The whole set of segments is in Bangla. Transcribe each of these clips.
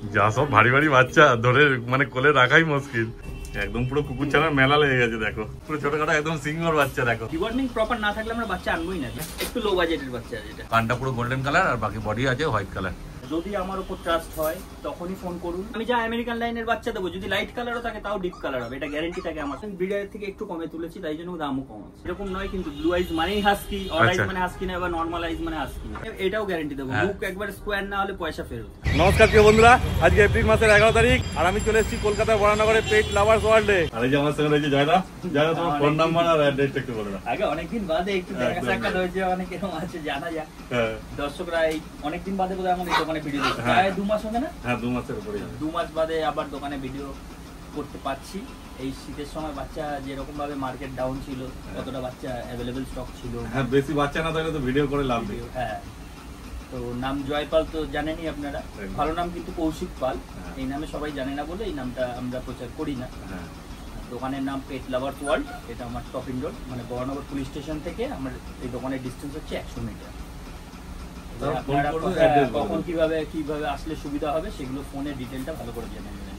যা সব ভারী ভারী বাচ্চা ধরে মানে কোলে রাখাই মুশকিল। একদম পুরো কুকুর ছানার মেলা লেগে গেছে। দেখো পুরো ছোটখাটো একদম সিঙ্গর বাচ্চা। দেখো ডিওয়ার্মিং প্রপার না থাকলে আমরা বাচ্চা আনবোই না। একটু লো বাজেটের বাচ্চা যেটা, কানটা পুরো গোল্ডেন কালার আর বাকি বডি আছে হোয়াইট কালার। যদি আমার উপর ট্রাস্ট হয় তখনই ফোন করুন। আমি যা আমেরিকান লাইনের বাচ্চা দেবো, যদি লাইট কালারও থাকে তাও ডিপ কালার হবে, এটা গ্যারান্টি থাকে আমার। ব্রিডারের থেকে একটু কমে তুলেছি, তাই জন্য দামও কম আছে। এরকম নয় কিন্তু ব্লু আইজ মানেই হাস্কি, অড আইজ মানে হাস্কি না, বা নরমাল আইজ মানে হাস্কি, এটাও গ্যারান্টি দেবো। মুখ একবার স্কোয়ার না হলে পয়সা ফেরত। নমস্কার প্রিয় বন্ধুরা, আজকে এপ্রিল মাসের 11 তারিখ আর আমি চলে এসেছি কলকাতার বরানগরে পেট লাভার্স ওয়ার্ল্ডে। আর এই যে আমার সঙ্গে রয়েছে জয়দা। জয়দা, তোমার ফোন নাম্বার আর অ্যাড্রেসটা একটু বলে দাও। আগে অনেকদিন বাদে একটু দেখা সাক্ষাৎ হয়েছে, অনেক এরকম আছে জানা যাক। দর্শকরা এই অনেকদিন বাদে বোধহয় আমাদের দোকানে ভিডিও দেখছে, প্রায় 2 মাস হবে না? হ্যাঁ 2 মাসের উপরে। 2 মাস বাদে আবার দোকানে ভিডিও করতে পারছি। এই শীতের সময় বাচ্চা যেরকম ভাবে মার্কেট ডাউন ছিল, কতটা বাচ্চা অ্যাভেলেবল স্টক ছিল। হ্যাঁ বেশি বাচ্চা না থাকলে তো ভিডিও করে লাভ নেই। হ্যাঁ, তো নাম জয়পাল তো জানেনই আপনারা, ভালো নাম কিন্তু কৌশিক পাল। এই নামে সবাই জানে না বলে এই নামটা আমরা প্রচার করি না। দোকানের নাম পেট লাভার্স ওয়ার্ল্ড, এটা আমার টপ ইন রোড, মানে বরানগর পুলিশ স্টেশন থেকে আমার এই দোকানের ডিস্টেন্স হচ্ছে 100 মিটার। কখন কিভাবে আসলে সুবিধা হবে সেগুলো ফোনের ডিটেলটা ভালো করে জেনে নেবেন।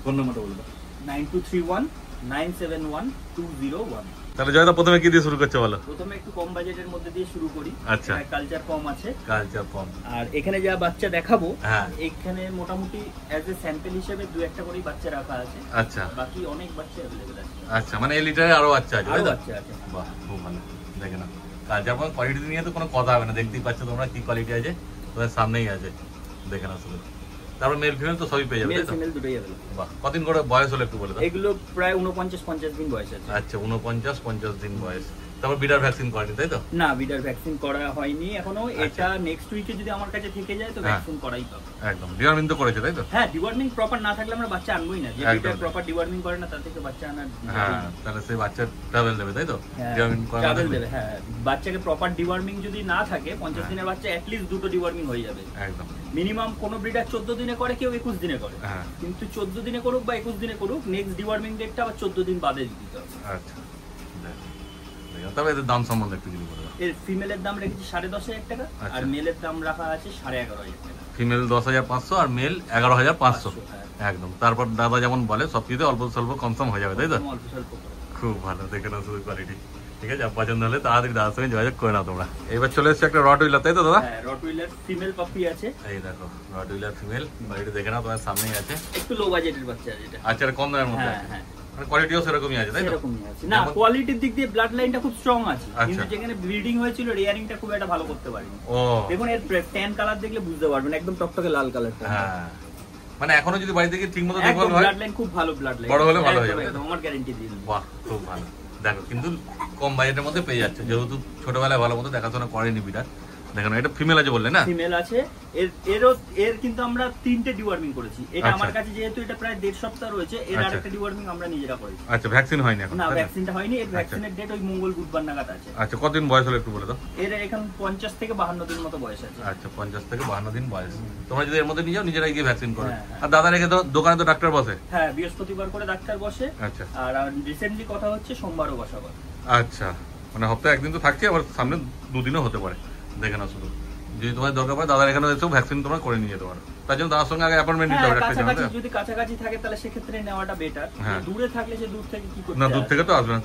ফোন নাম্বারটা বলে দাও। 9231971201। তাহলে জয়দা প্রথমে কি দিয়ে শুরু করছে বলো? প্রথমে একটু কম বাজেটের মধ্যে দিয়ে শুরু করি। আচ্ছা, কালচার কম আছে, কালচার কম। আর এখানে যা বাচ্চা দেখাবো, হ্যাঁ এখানে মোটামুটি অ্যাজ এ স্যাম্পল হিসেবে 2-1টা করেই বাচ্চা রাখা আছে। আচ্ছা, বাকি অনেক বাচ্চা अवेलेबल আছে। আচ্ছা, মানে এই লিটারে আরো বাচ্চা আছে, আরো বাচ্চা আছে। বাহ খুব ভালো। দেখে না কালচার কম, কোয়ালিটি নিয়ে তো কোনো কথা হবে না, দেখতেই পাচ্ছ তোমরা কি কোয়ালিটি আছে, তোমাদের সামনেই আছে। দেখে না শুধু। তারপর মেল ফিমেল তো সবই পেয়ে যাবে, মেল ফিমেল দুটোই अवेलेबल। বাহ, কতদিন করে বয়স হলো একটু বলে দাও। এগুলো প্রায় 49-50 দিন বয়স আছে। আচ্ছা 49-50 দিন বয়স। তারপর বিডার ভ্যাকসিন করেনি তাই তো? না, বিডার ভ্যাকসিন করা হয়নি এখনো। এটা নেক্সট উইকে যদি আমার কাছে থেকে যায় তো ভ্যাকসিন করাই পাবো। একদম ডিওয়ার্মিং তো করেছে তাই তো? হ্যাঁ, ডিওয়ার্মিং প্রপার না থাকলে আমরা বাচ্চা আনবোই না। যে বিডার প্রপার ডিওয়ার্মিং করে না তার থেকে বাচ্চা আনা। হ্যাঁ, তাহলে সেই বাচ্চা ট্রাভেল দেবে তাই তো? ডিওয়ার্মিং করা দেবে। হ্যাঁ, বাচ্চাকে প্রপার ডিওয়ার্মিং যদি না থাকে 50 দিনের বাচ্চা অ্যাট লিস্ট 2টো ডিওয়ার্মিং হয়ে যাবে একদম। মিনিমাম কোন ব্রিডার 14 দিনে করে, কেউ 21 দিনে করে। কিন্তু 14 দিনে করুক বা 21 দিনে করুক, নেক্সট ডিওয়ার্মিং ডেটটা আবার 14 দিন বাদে দিতে হবে। আচ্ছা, তবে এর দাম সম্বন্ধে একটু কিছু বলে দাও। এর ফিমেলের দাম রেখেছি 10,500 টাকা, আর মেলের দাম রাখা আছে 11,500 টাকা। ফিমেল 10,500 আর মেল 11,500 একদম। তারপর দাদা যেমন বলে সবকিছু অল্প স্বল্প কমসম হয়ে যাবে তাই তো? অল্প স্বল্প। খুব ভালো, দেখে নাও শুধু কোয়ালিটি। ঠিক আছে, পছন্দ হলে তাড়াতাড়ি দাদার সঙ্গে যোগাযোগ করে নাও তোমরা। এবার চলে এসেছে একটা রটউইলার তাই তো দাদা? হ্যাঁ, রটউইলার ফিমেল পাপি আছে। এই দেখো রটউইলার ফিমেল, কোয়ালিটি দেখে নাও, তোমার সামনেই আছে। একটু লো বাজেটের বাচ্চা এটা। আচ্ছা, কম দামের মধ্যে। হ্যাঁ হ্যাঁ, মানে কোয়ালিটিও সেরকমই আছে তাই তো? সেরকমই আছে। না, কোয়ালিটির দিক দিয়ে ব্লাড লাইনটা খুব স্ট্রং আছে, কিন্তু যেখানে ব্রিডিং হয়েছিল রেয়ারিংটা খুব একটা ভালো করতে পারিনি। ও দেখুন, এর ট্যান কালার দেখলে বুঝতে পারবেন, একদম টকটকে লাল কালারটা। হ্যাঁ, মানে এখনো যদি বাড়ি থেকে ঠিকমতো দেখভাল হয়, ব্লাড লাইন খুব ভালো, ব্লাড লাইন বড় হলে ভালো হয়ে যাবে, আমার গ্যারান্টি দিই। বাহ খুব ভালো। দেখো কিন্তু কম বাজেটের মধ্যে পেয়ে যাচ্ছে, যেহেতু ছোটবেলায় ভালো মতো দেখাশোনা করেনি বিরাট। দেখেন এটা ফিমেল আছে বললে না? ফিমেল আছে। এর কিন্তু আমরা 3টে ডিওয়ার্মিং করেছি। এটা আমার কাছে যেহেতু এটা প্রায় 1.5 সপ্তাহ রয়েছে, এর আরেকটা ডিওয়ার্মিং আমরা নিজেরা করেছি। আচ্ছা, ভ্যাকসিন হয়নি এখন? না, ভ্যাকসিনটা হয়নি। এর ভ্যাকসিনের ডেট ওই মঙ্গল বুধবার নাগাদ আছে। আচ্ছা, কতদিন বয়স হলো একটু বলে দাও। এর এখন 50 থেকে 52 দিন মতো বয়স আছে। আচ্ছা, 50 থেকে 52 দিন বয়স। তোমরা যদি এর মধ্যে নিয়ে যাও, নিজেরাই গিয়ে ভ্যাকসিন করো। আর দাদা রেখে দোকানে তো ডাক্তার বসে? হ্যাঁ, বৃহস্পতিবার করে ডাক্তার বসে। আচ্ছা, আর রিসেন্টলি কথা হচ্ছে সোমবারও বসাবো। আচ্ছা, মানে সপ্তাহে একদিন তো থাকছে, আবার সামনে 2 দিনও হতে পারে। দেখে নাও শুধু, যদি তোমার দরকার পড়ে দাদার এখানে এসেও ভ্যাকসিন তোমরা করে নিয়ে যেতে পারো। তার জন্য তার সঙ্গে আগে অ্যাপয়েন্টমেন্ট নিতে হবে একটা জায়গাতে। যদি কাছাকাছি থাকে তাহলে সেক্ষেত্রে নেওয়াটা বেটার। দূরে থাকলে সে দূর থেকে কি করতে? না, দূর থেকে তো আসবে না,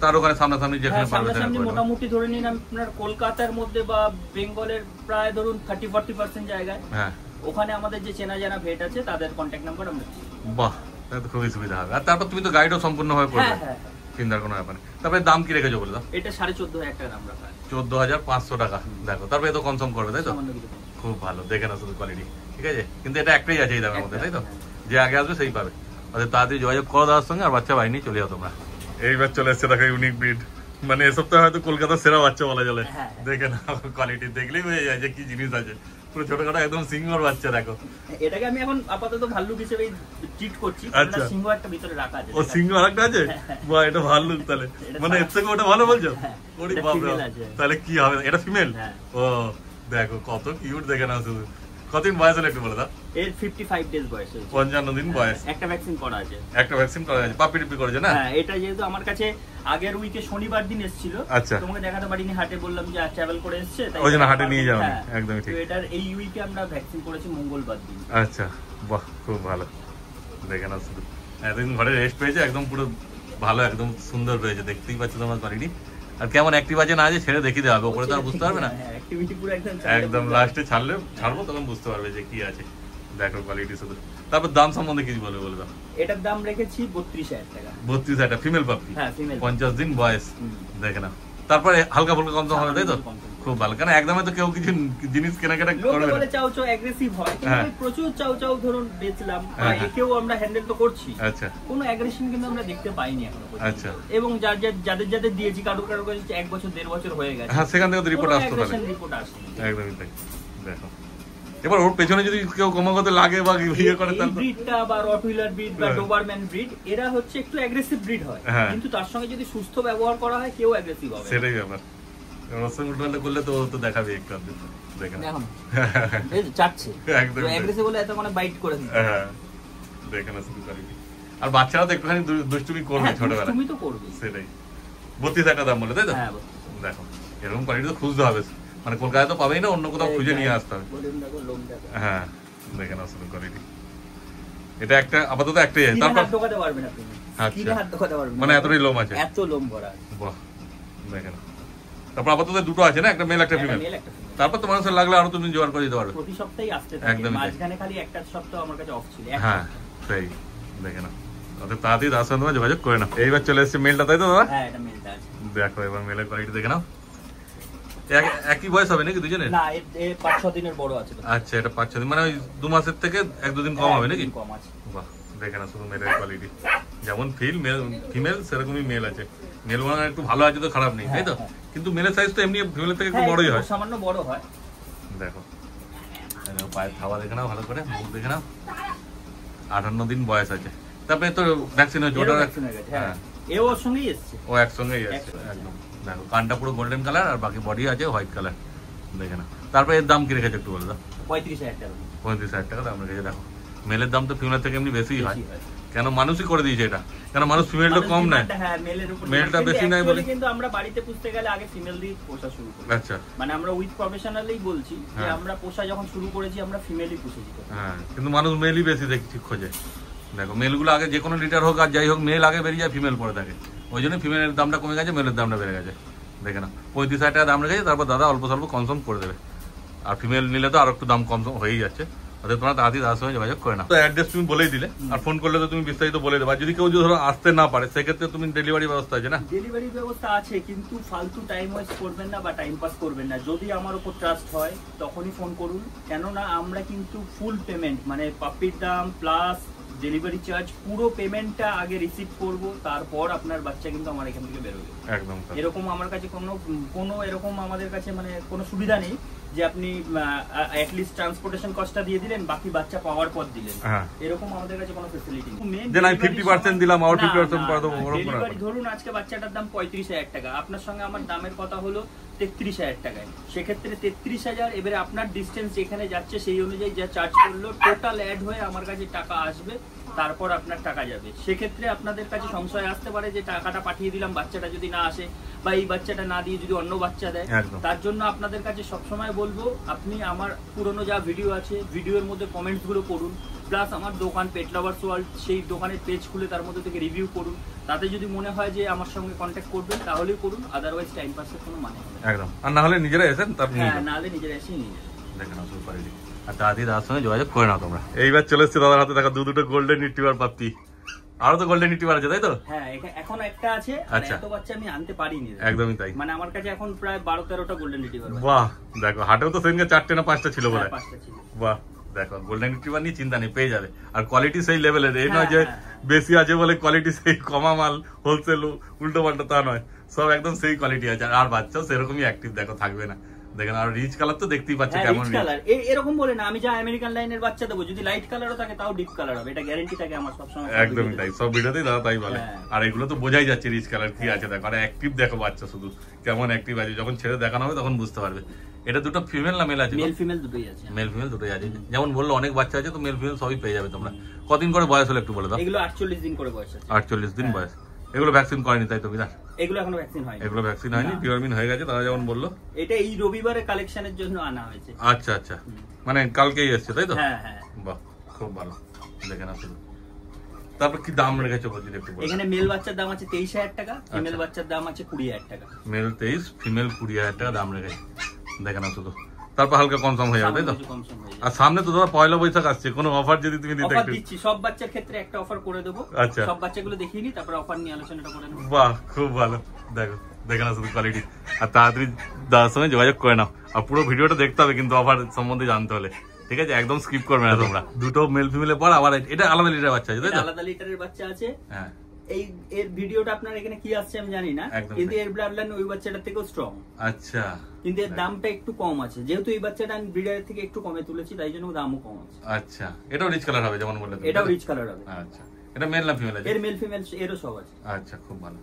তার ওখানে সামনাসামনি যেখানে পারবে সামনাসামনি মোটামুটি ধরে নিন আপনার কলকাতার মধ্যে বা বেঙ্গলের প্রায় ধরুন 30-40% জায়গায়। হ্যাঁ, ওখানে আমাদের যে চেনা জানা ভেট আছে তাদের কন্ট্যাক্ট নাম্বার আমরা দিই। বাহ, তাহলে তো খুবই সুবিধা হবে। আর তারপর তুমি তো গাইডও সম্পূর্ণভাবে করবে। হ্যাঁ, চিন্তার কোনো ব্যাপার নেই। তারপরে দাম কি রেখেছো বলে দাও। এটা 14,500 টাকা দাম রাখা। 14,500 টাকা। দেখো তারপরে তো কনসাম করবে তাই তো? খুব ভালো, দেখে না শুধু কোয়ালিটি। ঠিক আছে, কিন্তু এটা একটাই আছে এই দামের মধ্যে তাই তো? যে আগে আসবে সেই পাবে। অর্থাৎ তাড়াতাড়ি যোগাযোগ করো দাদার সঙ্গে, আর বাচ্চা বাহিনী চলে যাও তোমরা। এইবার চলে এসছে দেখো ইউনিক ব্রিড, মানে এ সপ্তাহে হয়তো কলকাতার সেরা বাচ্চা বলা চলে। দেখে না কোয়ালিটি দেখলেই বোঝা যায় যে কি জিনিস আছে। পুরো ছোটখাটো একদম সিঙ্গর বাচ্চা। দেখো এটাকে আমি এখন আপাতত ভাল্লুক হিসেবে ট্রিট করছি। আচ্ছা, সিংহ একটা ভিতরে রাখা আছে। ও সিংহ আরেকটা আছে? বাহ, এটা ভাল্লুক তাহলে, মানে এর থেকে ওটা ভালো বলছো? ওরে বাবা, তাহলে কি হবে? এটা ফিমেল? ও দেখো কত কিউট, দেখে না শুধু কতদিন বয়স হলো একটু বলে দাও। এর 55 ডেজ বয়স হয়েছে। 55 দিন বয়স। একটা ভ্যাকসিন করা আছে। একটা ভ্যাকসিন করা আছে, পাপি টিপি করেছে না? হ্যাঁ, এটা যেহেতু আমার কাছে আগের উইকে শনিবার দিন এসেছিল, আচ্ছা, তোমাকে দেখাতে পারিনি, হাটে বললাম যে ট্রাভেল করে এসেছে, তাই ওই জন্য হাটে নিয়ে যাও। একদমই ঠিক। তো এটার এই উইকে আমরা ভ্যাকসিন করেছি মঙ্গলবার দিন। আচ্ছা, বাহ, খুব ভালো। দেখে নাও শুধু, এতদিন ঘরে রেস্ট পেয়েছে, একদম পুরো ভালো, একদম সুন্দর রয়েছে, দেখতেই পাচ্ছ তোমার কোয়ালিটি। আর কেমন অ্যাক্টিভ আছে না আছে ছেড়ে দেখিয়ে দেওয়া হবে, ওপরে তো আর বুঝতে পারবে না। একদম লাস্টে ছাড়বো তখন বুঝতে পারবে যে কি আছে। দেখো কোয়ালিটি শুধু। তারপর দাম সম্বন্ধে কিছু বলবে বলে দাও। এটার দাম রেখেছি 32,000 টাকা। 32,000 ফিমেল পাপি। হ্যাঁ, ফিমেল, 50 দিন বয়স। দেখে নাও, তারপরে হালকা ফুলকা কম হবে, তাই তো? খুব ভালো, কারণ একদমে তো কেউ কিছু জিনিস কেনাকাটা করবে না। বলে চাও চাও অ্যাগ্রেসিভ হয়, কিন্তু প্রচুর চাও চাও ধরুন বেচলাম, একেও আমরা হ্যান্ডেল তো করছি। আচ্ছা, কোনো অ্যাগ্রেশন কিন্তু আমরা দেখতে পাইনি এখনো পর্যন্ত। আচ্ছা, এবং যাদের দিয়েছি কারো কাছে 1 বছর 1.5 বছর হয়ে গেছে, হ্যাঁ, সেখান থেকে তো রিপোর্ট আসতে পারে। রিপোর্ট আসে একদমই তাই। দেখো, এবার ওর পেছনে যদি কেউ ক্রমাগত লাগে বা ইয়ে করে, তাহলে ব্রিডটা বা রটউইলার ব্রিড বা ডোবারম্যান ব্রিড, এরা হচ্ছে একটু অ্যাগ্রেসিভ ব্রিড হয়, কিন্তু তার সঙ্গে যদি সুস্থ ব্যবহার করা হয় কেউ অ্যাগ্রেসিভ হবে। সেটাই ব্যাপার। রসং উল্টো করলে তো তো দেখাবে একটু। দেখেন এখন এই চাটছে, একদম অ্যাগ্রেসিভ বলে এত মানে বাইট করে দিচ্ছে। হ্যাঁ, দেখেন শুধু কোয়ালিটি। আর বাচ্চারা তো একটুখানি দুষ্টুমি করবে ছোটবেলায়, তুমি তো করবে। সেটাই। 32,000 দাম বলে, তাই তো? হ্যাঁ, দেখো, এরকম কোয়ালিটি তো খুঁজতে হবে, মানে কলকাতায় তো পাবেই না, অন্য কোথাও খুঁজে নিয়ে আসতে হবে। হ্যাঁ, দেখেন আসলে কোয়ালিটি। এটা একটা আপাতত একটাই আছে, তারপর ঢোকাতে পারবেন আপনি। আচ্ছা, হাত ঢোকাতে পারবেন মানে এতটাই লোম আছে, এত লোম ভরা। বাহ, দেখেন। তারপর আপাতত দুটো আছে না, একটা মেল একটা ফিমেল। তারপর তোমার সাথে লাগলে আরো তুমি জোগাড় করে দিতে পারবে। প্রতি সপ্তাহে আসতে থাকে, মাঝখানে খালি একটা সপ্তাহ আমার কাছে অফ ছিল। হ্যাঁ, সেই দেখেন, তাহলে তাড়াতাড়ি দাদার সঙ্গে তোমার যোগাযোগ করে নাও। এইবার চলে এসেছে মেলটা, তাই তো দাদা? হ্যাঁ, এটা মেলটা আছে। দেখো এবার মেলের কোয়ালিটি দেখে নাও। একই বয়স হবে নাকি দুজনের? না, এর 5-6 দিনের বড় আছে। আচ্ছা, এটা 5-6 দিন, মানে ওই 2 মাসের থেকে 1-2 দিন কম হবে নাকি? কম আছে। বাহ, দেখে না শুধু মেলের কোয়ালিটি, যেমন ফিমেল সেরকমই মেল আছে। মেল মানে একটু ভালো আছে তো খারাপ নেই, তাই তো? কিন্তু মেলের সাইজ তো এমনি ফিমেলের থেকে একটু বড়ই হয়, সামান্য বড় হয়। দেখো পায়ের থাবা দেখে নাও ভালো করে, মুখ দেখে নাও। 58 দিন বয়স আছে। তারপরে তো ভ্যাকসিন হয়েছে, ওটা ভ্যাকসিন হয়ে গেছে। হ্যাঁ, এও ওর সঙ্গেই এসেছে, ও একসঙ্গেই আসছে একদম। দেখো কানটা পুরো গোল্ডেন কালার, আর বাকি বডি আছে হোয়াইট কালার, দেখে না। তারপরে এর দাম কি রেখেছে একটু বলে দাও। 35,000 টাকা। 35,000 টাকা দাম রেখেছে। দেখো মেলের দাম তো ফিমেলের থেকে এমনি বেশি হয়, কেন মানুষই করে দিয়েছে এটা, কেন মানুষ ফিমেলটা কম নেয়, মেলটা বেশি নেয় বলে। কিন্তু আমরা বাড়িতে পুষতে গেলে আগে ফিমেল দিয়ে পোষা শুরু করি। আচ্ছা, মানে আমরা উইথ প্রফেশনালই বলছি যে আমরা পোষা যখন শুরু করেছি আমরা ফিমেলই পুষেছি। হ্যাঁ, কিন্তু মানুষ মেলই বেশি দেখছি খোঁজে। দেখো মেলগুলো আগে যে কোনো লিটার হোক আর যাই হোক, মেল আগে বেরিয়ে যায়, ফিমেল পরে থাকে, ওই জন্য ফিমেলের দামটা কমে গেছে, মেলের দামটা বেড়ে গেছে। দেখে না 35,000 টাকা দাম রেখেছে। তারপর দাদা অল্প স্বল্প কনসাম করে দেবে, আর ফিমেল নিলে তো আর একটু দাম কম হয়েই যাচ্ছে। অর্থাৎ তোমরা তাড়াতাড়ি দাদার সঙ্গে যোগাযোগ করে না। তো অ্যাড্রেস তুমি বলেই দিলে, আর ফোন করলে তো তুমি বিস্তারিত বলে দেবে। আর যদি কেউ ধরো আসতে না পারে, সেক্ষেত্রে তুমি ডেলিভারি ব্যবস্থা আছে না? ডেলিভারি ব্যবস্থা আছে, কিন্তু ফালতু টাইম ওয়েস্ট করবেন না বা টাইম পাস করবেন না। যদি আমার উপর ট্রাস্ট হয় তখনই ফোন করুন, কেননা আমরা কিন্তু ফুল পেমেন্ট, মানে পাপির দাম প্লাস ডেলিভারি চার্জ, পুরো পেমেন্টটা আগে রিসিভ করব, তারপর আপনার বাচ্চা কিন্তু আমার এখান থেকে বেরোবে। একদম এরকম আমার কাছে কোনো এরকম আমাদের কাছে মানে কোনো সুবিধা নেই যে আপনি অ্যাটলিস্ট ট্রান্সপোর্টেশন কস্টটা দিয়ে দিলেন, বাকি বাচ্চা পাওয়ার পর দিলেন, এরকম আমাদের কাছে কোনো ফ্যাসিলিটি নেই। যে নাই 50% দিলাম আর 50% পরে দেব। ডেলিভারি ধরুন আজকে বাচ্চাটার দাম 35,000 টাকা, আপনার সঙ্গে আমার দামের কথা হলো 33,000 টাকায়, সেক্ষেত্রে 33,000, এবারে আপনার ডিস্টেন্স যেখানে যাচ্ছে সেই অনুযায়ী যা চার্জ করলো টোটাল অ্যাড হয়ে আমার কাছে টাকা আসবে, তারপর আপনার টাকা যাবে। সেক্ষেত্রে আপনাদের কাছে সংশয় আসতে পারে যে টাকাটা পাঠিয়ে দিলাম, বাচ্চাটা যদি না আসে বা এই বাচ্চাটা না দিয়ে যদি অন্য বাচ্চা দেয়, তার জন্য আপনাদের কাছে সবসময় বলবো আপনি আমার পুরনো যা ভিডিও আছে ভিডিওর মধ্যে কমেন্টস গুলো করুন, প্লাস আমার দোকান পেট লাভার্স ওয়ার্ল্ড, সেই দোকানের পেজ খুলে তার মধ্যে থেকে রিভিউ করুন। তাতে যদি মনে হয় যে আমার সঙ্গে কন্ট্যাক্ট করবেন তাহলেই করুন, আদারওয়াইজ টাইম পাসের কোনো মানে নেই একদম। আর না হলে নিজেরা এসেন, তারপর না হলে নিজেরা এসেই নিয়ে দেখেন আসলে পারি। আর দাদি দাদার সঙ্গে যোগাযোগ করে নাও তোমরা। এইবার চলে এসছে দাদার হাতে, দেখা দুটো গোল্ডেন রিট্রিভার পাপ্পি। আরো তো গোল্ডেন রিট্রিভার আছে, তাই তো? হ্যাঁ, এখন একটা আছে, আর এত বাচ্চা আমি আনতে পারিনি। একদমই তাই, মানে আমার কাছে এখন প্রায় 12-13টা গোল্ডেন রিট্রিভার। বাহ, দেখো হাটেও তো সেদিনকে 4টে না 5টা ছিল বলে। 5টা ছিল। বাহ, দেখো গোল্ডেন রিট্রিভার নিয়ে চিন্তা নেই, পেয়ে যাবে। আর কোয়ালিটি সেই লেভেলের, এই নয় যে বেশি আছে বলে কোয়ালিটি সেই কমা মাল হোলসেল উল্টো পাল্টা, তা নয়, সব একদম সেই কোয়ালিটি আছে। আর বাচ্চাও সেরকমই অ্যাক্টিভ, দেখো থাকবে না। দেখেন আর রিচ কালার তো দেখতেই পাচ্ছ কেমন রিচ কালার। এরকম বলে না আমি যা আমেরিকান লাইনের বাচ্চা দেবো, যদি লাইট কালারও থাকে তাও ডিপ কালার হবে, এটা গ্যারান্টি থাকে আমার সবসময়। একদমই তাই, সব ভিডিওতেই দাদা তাই বলে। আর এগুলো তো বোঝাই যাচ্ছে রিচ কালার কি আছে। দেখো আর অ্যাক্টিভ দেখো বাচ্চা শুধু কেমন অ্যাক্টিভ আছে, যখন ছেড়ে দেখানো হবে তখন বুঝতে পারবে। এটা দুটো ফিমেল না মেল আছে? মেল ফিমেল দুটোই আছে। মেল ফিমেল দুটোই আছে, যেমন বললো অনেক বাচ্চা আছে তো মেল ফিমেল সবই পেয়ে যাবে তোমরা। কদিন করে বয়স হলো একটু বলে দাও। এগুলো 48 দিন করে বয়স আছে। 48 দিন বয়স। এগুলো ভ্যাকসিন করেনি তাই তো বিনা? এগুলো এখনো ভ্যাকসিন হয়নি। এগুলো ভ্যাকসিন হয়নি, ডিওরমিন হয়ে গেছে তারা যেমন বললো। এটা এই রবিবারে কালেকশনের জন্য আনা হয়েছে। আচ্ছা আচ্ছা, মানে কালকেই এসেছে তাই তো? হ্যাঁ হ্যাঁ। বাহ খুব ভালো, দেখে না শুধু। তারপর কি দাম রেখেছো বলছি একটু বলো। এখানে মেল বাচ্চার দাম আছে 23,000 টাকা, ফিমেল বাচ্চার দাম আছে 20,000 টাকা। মেল 23, ফিমেল 20,000 টাকা দাম রেখেছে, দেখে না শুধু। তারপর হালকা কম সম হয়ে যাবে তাই তো? আর সামনে তো ধরো পয়লা বৈশাখ আসছে, কোনো অফার যদি তুমি দিতে অফার দিচ্ছি, সব বাচ্চার ক্ষেত্রে একটা অফার করে দেবো। আচ্ছা, সব বাচ্চাগুলো দেখিয়ে নিই তারপর অফার নিয়ে আলোচনাটা করে নেব। বাহ খুব ভালো, দেখো দেখে না শুধু কোয়ালিটি। আর তাড়াতাড়ি দাদার সঙ্গে যোগাযোগ করে নাও, আর পুরো ভিডিওটা দেখতে হবে কিন্তু অফার সম্বন্ধে জানতে হলে, ঠিক আছে? একদম স্কিপ করবে না তোমরা। দুটো মেল ফিমেলের পর আবার এটা আলাদা লিটারের বাচ্চা আছে তাই তো? আলাদা লিটারের বাচ্চা আছে। হ্যাঁ, এই এর ভিডিওটা আপনার এখানে কি আসছে আমি জানি না, কিন্তু এর ব্লাড লাইন ওই বাচ্চাটার থেকেও স্ট্রং। আচ্ছা, কিন্তু এর দামটা একটু কম আছে, যেহেতু এই বাচ্চাটা আমি ব্রিডারের থেকে একটু কমে তুলেছি তাই জন্য দামও কম আছে। আচ্ছা, এটাও রিচ কালার হবে যেমন বললে? এটাও রিচ কালার হবে। আচ্ছা, এটা মেল না ফিমেল আছে? এর মেল ফিমেল এরও সব আছে। আচ্ছা, খুব ভালো।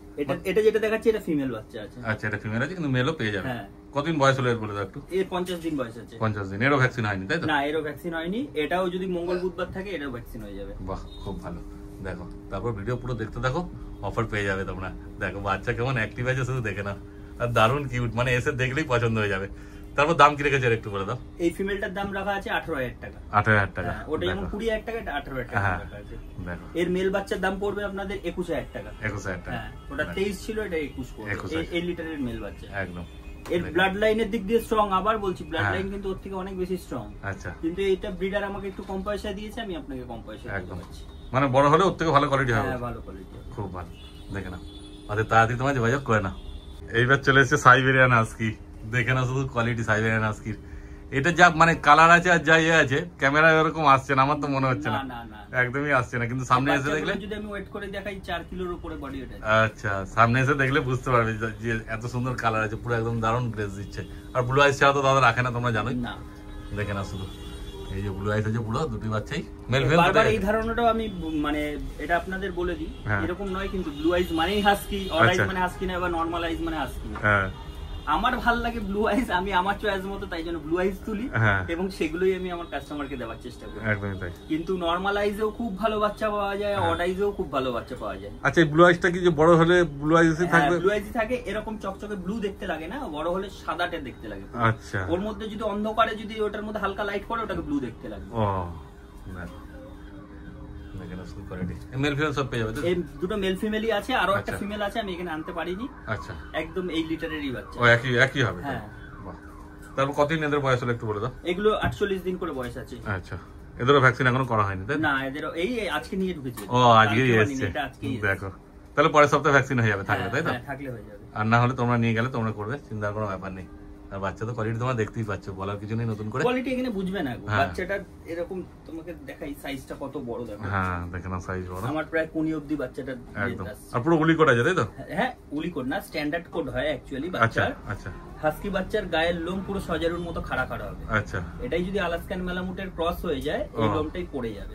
এটা যেটা দেখাচ্ছি এটা ফিমেল বাচ্চা আছে। আচ্ছা, এটা ফিমেল আছে কিন্তু মেলও পেয়ে যাবে। হ্যাঁ। কতদিন বয়স হলো এর বলে দাও একটু? এর 50 দিন বয়স আছে। 50 দিন। এরও ভ্যাকসিন হয়নি তাই তো? না, এরও ভ্যাকসিন হয়নি। এটাও যদি মঙ্গল বুধবার থাকে এটাও ভ্যাকসিন হয়ে যাবে। বাহ খুব ভালো, দেখো তারপর ভিডিও পুরো দেখতে থাকো, অফার পেয়ে যাবে তোমরা। দেখো বাচ্চা কেমন অ্যাক্টিভ আছে শুধু দেখে না, আর দারুণ কিউট, মানে এসে দেখলেই পছন্দ হয়ে যাবে। তারপর দাম কি রেখেছে একটু বলে দাও। এই ফিমেলটার দাম রাখা আছে 18,000 টাকা। 18,000 টাকা। ওটা যেমন 20,000 টাকা, এটা 18,000 টাকা রাখা আছে। দেখো এর মেল বাচ্চার দাম পড়বে আপনাদের 21,000 টাকা। 21,000 টাকা। হ্যাঁ, ওটা 23 ছিল, এটা 21 পড়বে। এই লিটারের মেল বাচ্চা একদম। এর ব্লাড লাইনের দিক দিয়ে স্ট্রং, আবার বলছি ব্লাড লাইন কিন্তু ওর থেকে অনেক বেশি স্ট্রং। আচ্ছা, কিন্তু এটা ব্রিডার আমাকে একটু কম পয়সা দিয়েছে, আমি আপনাকে কম পয়সা একদম, মানে বড় হলে ওর থেকে ভালো কোয়ালিটি হবে। হ্যাঁ, ভালো কোয়ালিটি, খুব ভালো, দেখে না। আরে তাড়াতাড়ি তোমার যোগাযোগ করে না। এইবার চলে এসেছে সাইবেরিয়ান হাস্কি, দেখে না শুধু কোয়ালিটি সাইবেরিয়ান হাস্কির। এটা যা মানে কালার আছে আর যা ইয়ে আছে, ক্যামেরায় এরকম আসছে না, আমার তো মনে হচ্ছে না, একদমই আসছে না, কিন্তু সামনে এসে দেখলে যদি আমি ওয়েট করে দেখাই 4 কিলোর উপরে বডি ওটা। আচ্ছা, সামনে এসে দেখলে বুঝতে পারবে যে এত সুন্দর কালার আছে, পুরো একদম দারুণ ড্রেস দিচ্ছে। আর ব্লু আইস ছাড়া তো দাদা রাখে না, তোমরা জানোই না। দেখে না শুধু, এই যে ব্লু আইস আছে পুরো দুটি বাচ্চাই মেল ফিমেল। বারবার এই ধারণাটাও আমি মানে এটা আপনাদের বলে দিই, এরকম নয় কিন্তু ব্লু আইস মানেই হাস্কি, অর আইস মানে হাস্কি না, বা নরমাল আইস মানে হাস্কি না। আমার ভালো লাগে ব্লু আইস, আমি আমার চয়েস মতো তাই জন্য ব্লু আইস তুলি এবং সেগুলোই আমি আমার কাস্টমারকে দেওয়ার চেষ্টা করি। একদমই তাই। কিন্তু নরমাল আইসেও খুব ভালো বাচ্চা পাওয়া যায়, অড আইসেও খুব ভালো বাচ্চা পাওয়া যায়। আচ্ছা, এই ব্লু আইসটা কি যে বড় হলে ব্লু আইসই থাকবে? ব্লু আইসই থাকে, এরকম চকচকে ব্লু দেখতে লাগে না, বড় হলে সাদাটে দেখতে লাগে। আচ্ছা, ওর মধ্যে যদি অন্ধকারে যদি ওটার মধ্যে হালকা লাইট পড়ে ওটাকে ব্লু দেখতে লাগে। ও মেল ফিমেল সব পেয়ে যাবে। এই দুটো মেল ফিমেলই আছে, আরো একটা ফিমেল আছে আমি এখানে আনতে পারিনি। আচ্ছা, একদম এই লিটারেরই বাচ্চা। ও একই হবে। হ্যাঁ, বাহ। তারপর কতদিন এদের বয়স হলো একটু বলে দাও। এগুলো 48 দিন করে বয়স আছে। আচ্ছা, এদেরও ভ্যাকসিন এখনো করা হয়নি তাই না? এদেরও এই আজকে নিয়ে ঢুকেছি। ও আজকেই এসেছে, দেখো তাহলে পরের সপ্তাহে ভ্যাকসিন হয়ে যাবে, থাকলে তাই তো? হ্যাঁ, থাকলে হয়ে যাবে। আর না হলে তোমরা নিয়ে গেলে তোমরা করবে, চিন্তার কোনো ব্যাপার নেই। আর বাচ্চা তো কোয়ালিটি তোমরা দেখতেই পাচ্ছ, বলার কিছু নেই নতুন করে। কোয়ালিটি এখানে বুঝবে না, বাচ্চাটা এরকম তোমাকে দেখাই, সাইজটা কত বড় দেখো। হ্যাঁ, দেখো না সাইজ বড়। আমার প্রায় কোনি অবধি বাচ্চাটা একদম। আর পুরো উলি কোড আছে তাই তো? হ্যাঁ, উলি কোড না, স্ট্যান্ডার্ড কোড হয় অ্যাকচুয়ালি বাচ্চার। আচ্ছা, হাস্কি বাচ্চার গায়ের লোম পুরো সজারুর মতো খাড়া খাড়া হবে। আচ্ছা, এটাই যদি আলাস্কান ম্যালামুটের ক্রস হয়ে যায় এই লোমটাই পড়ে যাবে।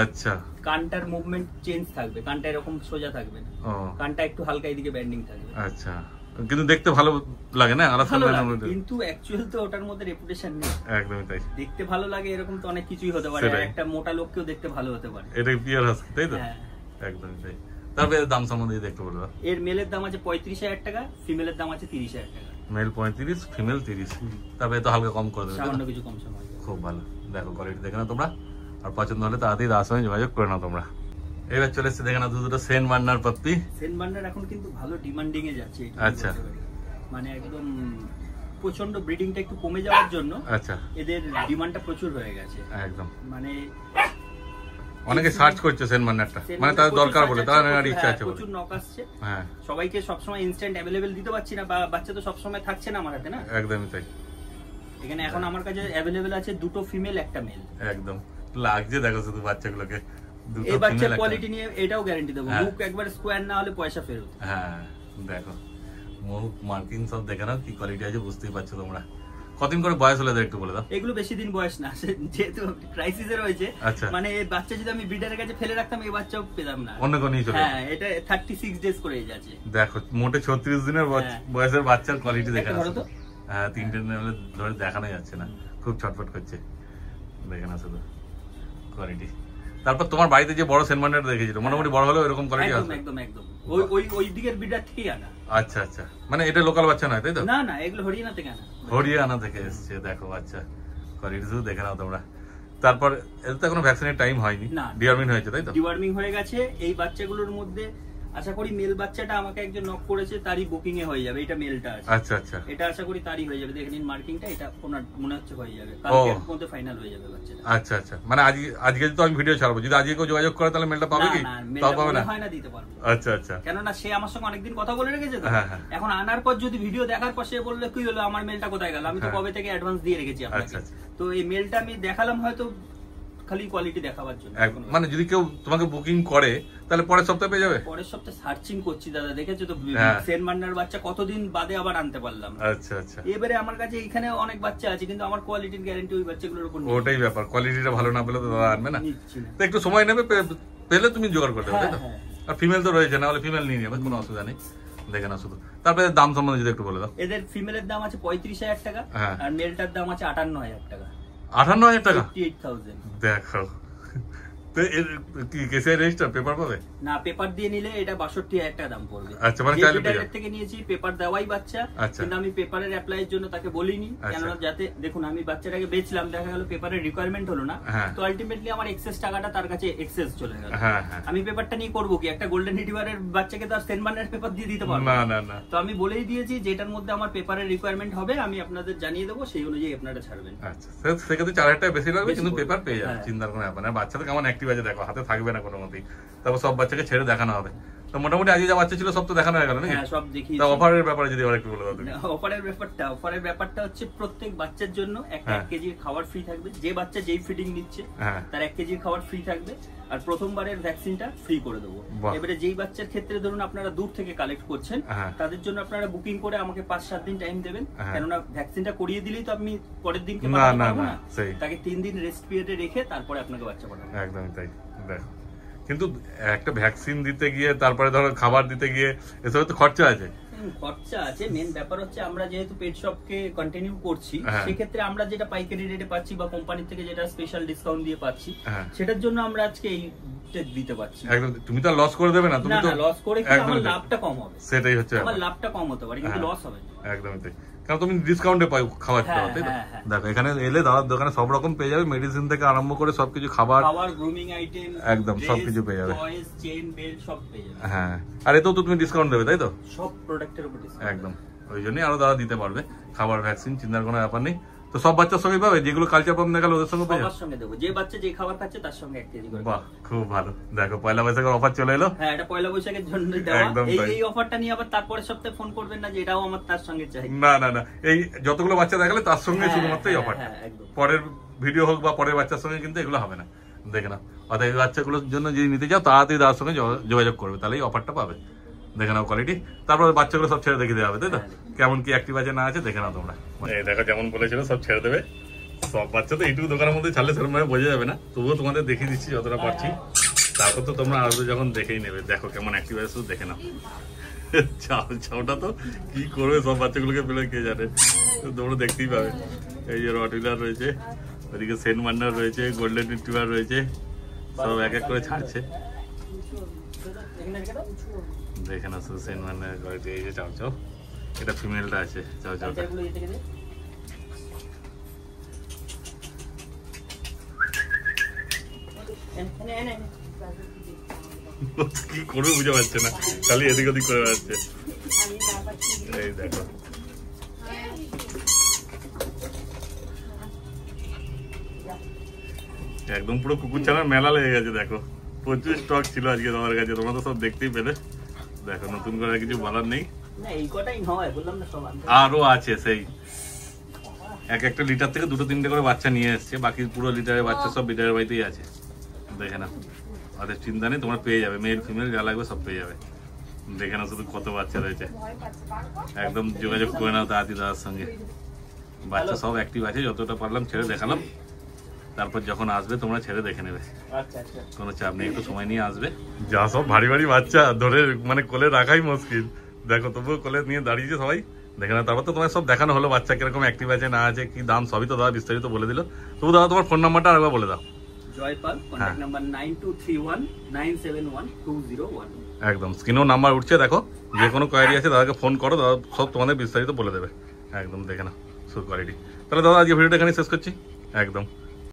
আচ্ছা, কানটার মুভমেন্ট চেঞ্জ থাকবে, কানটা এরকম সোজা থাকবে না, কানটা একটু হালকা এদিকে ব্যান্ডিং থাকবে। আচ্ছা, কিন্তু দেখতে ভালো লাগে না আলাস্কান ম্যালামুট, কিন্তু অ্যাকচুয়ালি তো ওটার মধ্যে রেপুটেশন নেই। একদমই তাই। দেখতে ভালো লাগে এরকম তো অনেক কিছুই হতে পারে, একটা মোটা লোককেও দেখতে ভালো হতে পারে। এটা পিওর হাস্কি তাই তো? হ্যাঁ, একদমই তাই। তারপরে দাম সম্বন্ধে দেখতে বলবো। এর মেলের দাম আছে 35,000 টাকা, ফিমেলের দাম আছে 30,000 টাকা। Male 35, female 30। তারপরে তো হালকা কম করে দেবে, সামান্য কিছু কম সময়। খুব ভালো, দেখো কোয়ালিটি দেখে না তোমরা। আর পছন্দ হলে তাড়াতাড়ি দাদার সঙ্গে যোগাযোগ করে নাও তোমরা। এবার চলে এসেছে দেখে না দুটো Saint Bernard puppy. Saint Bernard এখন কিন্তু ভালো ডিমান্ডিং এ যাচ্ছে। আচ্ছা, মানে একদম প্রচন্ড ব্রিডিংটা একটু কমে যাওয়ার জন্য আচ্ছা এদের ডিমান্ডটা প্রচুর হয়ে গেছে একদম। মানে অনেকে সার্চ করছে সেন্ট বার্নারটা, মানে তাদের দরকার বলে, তার ইচ্ছা আছে, প্রচুর নক আসছে। হ্যাঁ, সবাইকে সবসময় ইনস্ট্যান্ট অ্যাভেলেবেল দিতে পারছি না, বা বাচ্চা তো সবসময় থাকছে না আমার হাতে না। একদমই তাই। এখানে এখন আমার কাছে অ্যাভেলেবেল আছে দুটো ফিমেল একটা মেল। একদম লাগছে, দেখো শুধু বাচ্চাগুলোকে। এই বাচ্চার কোয়ালিটি নিয়ে এটাও গ্যারান্টি দেবো, মুখ একবার স্কোয়ার না হলে পয়সা ফেরত। হ্যাঁ, দেখো মুখ মার্কিং সব দেখে নাও কি কোয়ালিটি আছে, বুঝতেই পারছো তোমরা। কতদিন করে বয়স হলে একটু বলে দাও। এগুলো বেশি দিন বয়স না, যেহেতু ক্রাইসিসে রয়েছে, আচ্ছা। মানে এই বাচ্চা যদি আমি ব্রিডারের কাছে ফেলে রাখতাম এই বাচ্চাও পেতাম না, অন্য কোনো নিয়ে চলে। হ্যাঁ, এটা 36 ডেজ করে যাচ্ছে। দেখো মোটে 36 দিনের বয়সের বাচ্চার কোয়ালিটি দেখা ধরো তো। হ্যাঁ, 3টে ধরে দেখানো যাচ্ছে না, খুব ছটফট করছে, দেখে না শুধু কোয়ালিটি। তারপর তোমার বাড়িতে যে বড় সেনমান্ডার দেখেছিল, মোটামুটি বড় হলেও এরকম কোয়ালিটি আছে? একদম একদম ওই দিকের ব্রিডার থেকেই আনা। আচ্ছা আচ্ছা, মানে এটা লোকাল বাচ্চা নয় তাই তো? না না, এগুলো হরিয়ানা থেকে আনা। হরিয়ানা থেকে এসছে, দেখো বাচ্চা কোয়ালিটি শুধু দেখে নাও তোমরা। তারপর এর তো কোনো ভ্যাকসিনের টাইম হয়নি, ডিওয়ার্মিং হয়েছে তাই তো? ডিওয়ার্মিং হয়ে গেছে। এই বাচ্চাগুলোর মধ্যে আশা করি মেল বাচ্চাটা আমাকে একজন নক করেছে, তারই বুকিং এ হয়ে যাবে। এটা মেলটা আছে। আচ্ছা আচ্ছা, এটা আশা করি তারই হয়ে যাবে। দেখে নিন মার্কিংটা, এটা ওনার মনে হচ্ছে হয়ে যাবে, কালকের মধ্যে ফাইনাল হয়ে যাবে বাচ্চাটা। আচ্ছা আচ্ছা, মানে আজকে তো আমি ভিডিও ছাড়বো, যদি আজকে কেউ যোগাযোগ করে তাহলে মেলটা পাবে কি? তাও পাবে না, হয় না, দিতে পারবো। আচ্ছা আচ্ছা, কেননা সে আমার সঙ্গে অনেকদিন কথা বলে রেখেছে তো, এখন আনার পর যদি ভিডিও দেখার পর সে বললে কি হলো আমার মেলটা কোথায় গেল, আমি তো কবে থেকে অ্যাডভান্স দিয়ে রেখেছি আপনাকে। তো এই মেলটা আমি দেখালাম হয়তো খালি কোয়ালিটি দেখাবার জন্য। মানে যদি কেউ তোমাকে বুকিং করে তাহলে পরের সপ্তাহে পেয়ে যাবে? পরের সপ্তাহে সার্চিং করছি দাদা, দেখেছো তো সেনমান্ডার বাচ্চা কতদিন বাদে আবার আনতে পারলাম। আচ্ছা আচ্ছা, এবারে আমার কাছে এখানে অনেক বাচ্চা আছে, কিন্তু আমার কোয়ালিটির গ্যারান্টি ওই বাচ্চাগুলোর উপর নেই। ওটাই ব্যাপার, কোয়ালিটিটা ভালো না পেলে তো দাদা আনবে না। তো একটু সময় নেবে, পেলে তুমি জোগাড় করতে হবে তাই তো? আর ফিমেল তো রয়েছে, না হলে ফিমেল নিয়ে নেবে, কোনো অসুবিধা নেই, দেখে না শুধু। তারপরে দাম সম্বন্ধে যদি একটু বলে দাও। এদের ফিমেলের দাম আছে 35,000 টাকা, আর মেলটার দাম আছে 58,000 টাকা। 58,000 টাকা? 58,000। দেখো তো এর কি কেসিআই রেজিস্টার পেপার পাবে না? পেপার দিয়ে নিলে এটা 62,000 টাকা দাম পড়বে। আচ্ছা, মানে চাইলে পেপার থেকে নিয়েছি, পেপার দেওয়াই বাচ্চা, কিন্তু আমি পেপারের অ্যাপ্লাইয়ের জন্য তাকে বলিনি, কেননা যাতে দেখুন আমি বাচ্চাটাকে বেচলাম, দেখা গেল পেপারের রিকোয়ারমেন্ট হলো না, তো আলটিমেটলি আমার এক্সেস টাকাটা তার কাছে এক্সেস চলে গেল। আমি পেপারটা নিয়ে করবো কি? একটা গোল্ডেন রিট্রিভারের বাচ্চাকে তো আর সেনমান্ডার পেপার দিয়ে দিতে পারবো না। তো আমি বলেই দিয়েছি যেটার মধ্যে আমার পেপারের রিকোয়ারমেন্ট হবে আমি আপনাদের জানিয়ে দেবো, সেই অনুযায়ী আপনারা ছাড়বেন। আচ্ছা, সেক্ষেত্রে 4,000 টাকা বেশি লাগবে, কিন্তু পেপার পেয়ে যাবে, চিন্তার কোনো ব্যাপার না। বাচ্চা তো কেমন অ্যাক্টিভ আছে দেখো, হাতে থাকবে না কোনো মতেই। তারপর সব বাচ্চাকে ছেড়ে দেখানো হবে। তো মোটামুটি আজকে যা বাচ্চা ছিল সব তো দেখানো হয়ে গেল নাকি? হ্যাঁ, সব দেখিয়েছি। তা অফারের ব্যাপারে যদি আরেকটু বলে দাও তুমি। অফারের ব্যাপারটা হচ্ছে প্রত্যেক বাচ্চার জন্য একটা 1 কেজির খাবার ফ্রি থাকবে। যে বাচ্চা যেই ফিডিং নিচ্ছে তার 1 কেজির খাবার ফ্রি থাকবে, আর প্রথমবারের ভ্যাকসিনটা ফ্রি করে দেবো। এবারে যেই বাচ্চার ক্ষেত্রে ধরুন আপনারা দূর থেকে কালেক্ট করছেন, তাদের জন্য আপনারা বুকিং করে আমাকে 5-7 দিন টাইম দেবেন, কেননা ভ্যাকসিনটা করিয়ে দিলেই তো আপনি পরের দিনকে পাঠাতে পারবেন না। তাকে 3 দিন রেস্ট পিরিয়ডে রেখে তারপরে আপনাকে বাচ্চা পাঠাবো। একদমই তাই। দেখো, কিন্তু একটা ভ্যাকসিন দিতে গিয়ে তারপরে ধরো খাবার দিতে গিয়ে এসব তো খরচা আছে। খরচা আছে, মেন ব্যাপার হচ্ছে আমরা যেহেতু পেট শপকে কন্টিনিউ করছি, সেক্ষেত্রে আমরা যেটা পাইকারি রেটে পাচ্ছি বা কোম্পানি থেকে যেটা স্পেশাল ডিসকাউন্ট দিয়ে পাচ্ছি, সেটার জন্য আমরা আজকে এই দিতে পারছি। একদম, তুমি তো লস করে দেবে না, তুমি তো লস করে কি আমার লাভটা কম হবে, সেটাই হচ্ছে আমার লাভটা কম হতে পারে, কিন্তু লস হবে না। একদমই তাই, কারণ তুমি ডিসকাউন্টে পাই খাবার খাওয়া, তাই তো? দেখো এখানে এলে দাদার দোকানে সব রকম পেয়ে যাবে, মেডিসিন থেকে আরম্ভ করে সবকিছু, খাবার, গ্রুমিং আইটেম, একদম সবকিছু পেয়ে যাবে। টয়স, চেইন, বেল্ট সব পেয়ে যাবে। হ্যাঁ, আর এতেও তো তুমি ডিসকাউন্ট দেবে তাই তো? সব প্রোডাক্টের উপর ডিসকাউন্ট একদম, ওই জন্যই আরো দাদা দিতে পারবে। খাবার, ভ্যাকসিন চিন্তার কোনো ব্যাপার নেই। তো সব বাচ্চার সঙ্গে পাবে, যেগুলো কালচার পাম্প দেখালো ওদের সঙ্গে পেয়ে যাবে, সবার সঙ্গে দেবো। যে বাচ্চা যে খাবার খাচ্ছে তার সঙ্গে 1 কেজি করে। বাহ, খুব ভালো। দেখো পয়লা বৈশাখের অফার চলে এলো। হ্যাঁ, এটা পয়লা বৈশাখের জন্যই দেওয়া। এই অফারটা নিয়ে আবার তারপরের সপ্তাহে ফোন করবেন না যে এটাও আমার তার সঙ্গে চাই। না না না, এই যতগুলো বাচ্চা দেখালে তার সঙ্গে শুধুমাত্র এই অফারটা, পরের ভিডিও হোক বা পরের বাচ্চার সঙ্গে কিন্তু এগুলো হবে না, দেখে নাও। অর্থাৎ এই বাচ্চাগুলোর জন্য যদি নিতে চাও তাড়াতাড়ি তার সঙ্গে যোগাযোগ করবে, তাহলে এই অফারটা পাবে। দেখে নাও কোয়ালিটি, তারপর বাচ্চাগুলো সব ছেড়ে দেখে দেওয়া হবে, তাই তো? কেমন কি অ্যাক্টিভ আছে না আছে দেখে নাও তোমরা। এই দেখো যেমন বলেছিল সব ছেড়ে দেবে। সব বাচ্চা তো এইটুকু দোকানের মধ্যে ছাড়লে সেরকম ভাবে বোঝা যাবে না, তবুও তোমাদের দেখিয়ে দিচ্ছি যতটা পারছি। তারপর তো তোমরা আসবে যখন দেখেই নেবে। দেখো কেমন অ্যাক্টিভ আছে শুধু দেখে নাও। চাওটা তো কি করবে সব বাচ্চাগুলোকে পেলে কে জানে, তোমরা দেখতেই পাবে। এই যে রটউইলার রয়েছে, ওদিকে সেনমান্ডার রয়েছে, গোল্ডেন রিট্রিভার রয়েছে, সব এক এক করে ছাড়ছে। দেখে না শুধু সেনমান্ডার কোয়ালিটি। এই যে চাও চাও, এটা ফিমেলটা আছে, চাও চাও। কি করবে বুঝে পাচ্ছে না, খালি এদিক ওদিক করে বেড়াচ্ছে। এই দেখো একদম পুরো কুকুর ছানার মেলা লেগে গেছে। দেখো প্রচুর স্টক ছিল আজকে তোমার কাছে, তোমরা তো সব দেখতেই পেলে। দেখো নতুন করে কিছু বলার নেই, আরো আছে সেই এক একটা লিটার থেকে 2-3টে করে বাচ্চা নিয়ে এসছে, বাকি পুরো লিটারের বাচ্চা সব লিটারের বাড়িতেই আছে। দেখে না, ওদের চিন্তা নেই, তোমরা পেয়ে যাবে, মেল ফিমেল যা লাগবে সব পেয়ে যাবে। দেখে না শুধু কত বাচ্চা রয়েছে, একদম যোগাযোগ করে নাও তাড়াতাড়ি দাদার সঙ্গে। বাচ্চা সব অ্যাক্টিভ আছে, যতটা পারলাম ছেড়ে দেখালাম, তারপর যখন আসবে তোমরা ছেড়ে দেখে নেবে, আচ্ছা আচ্ছা, কোনো চাপ নেই, একটু সময় নিয়ে আসবে। যা সব ভারী ভারী বাচ্চা ধরে মানে কোলে রাখাই মুশকিল, দেখো তবুও কোলে নিয়ে দাঁড়িয়েছে সবাই, দেখে না। তারপর তো তোমার সব দেখানো হলো বাচ্চা কিরকম অ্যাক্টিভ আছে না আছে, কি দাম সবই তো দাদা বিস্তারিত বলে দিল। তবু দাদা তোমার ফোন নাম্বারটা আরেকবার বলে দাও। Jaypal, contact number 9231971201। একদম স্ক্রিনেও নাম্বার উঠছে, দেখো যে কোনো কোয়ারি আছে দাদাকে ফোন করো, দাদা সব তোমাদের বিস্তারিত বলে দেবে। একদম দেখে না সুর কোয়ালিটি। তাহলে দাদা আজকে ভিডিওটা এখানে শেষ করছি। একদম।